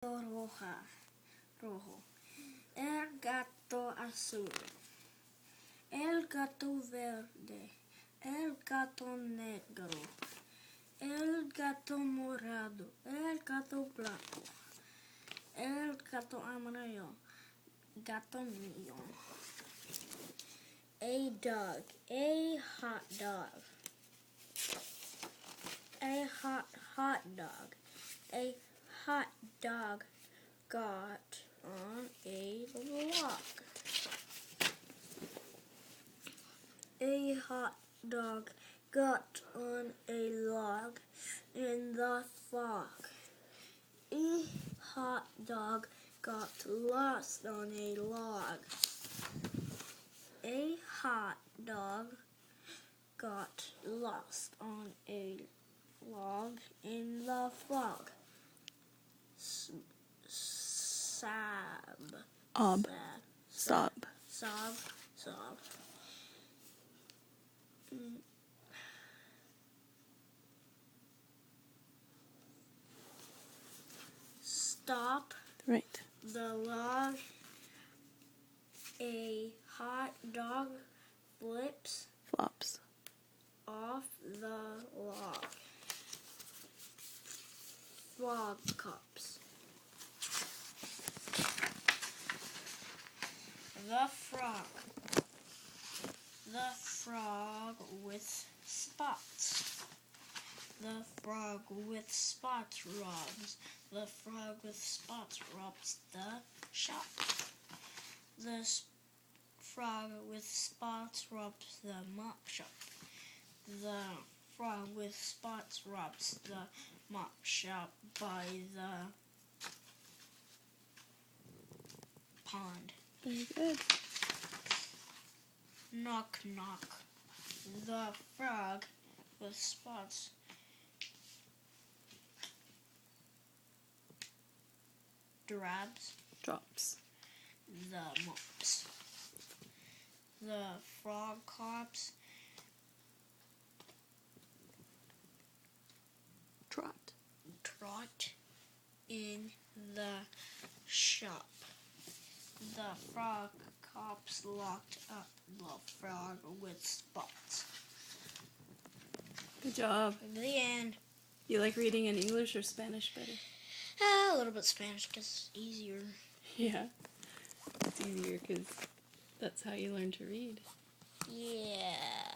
Rojo. El gato azul. El gato verde. El gato negro. El gato morado. El gato blanco. El gato amarillo. Gato mío. A dog. A hot dog. A hot dog. A hot dog got on a log. A hot dog got on a log in the fog. A hot dog got lost on a log. A hot dog got lost on a log in the fog. Sob. Stop. Right. The log. A hot dog flips Flops. off the log. Frog cups. The frog. The frog with spots. The frog with spots robs. The frog with spots robs the shop. The frog with spots robs the mop shop. The frog with spots robs the mop shop by the pond. Very good. Knock, knock. The frog with spots Drops. the mops. The frog hops trot in the shop. The frog cops locked up the frog with spots. Good job. The end. You like reading in English or Spanish better? A little bit Spanish because it's easier. Yeah. It's easier because that's how you learn to read. Yeah.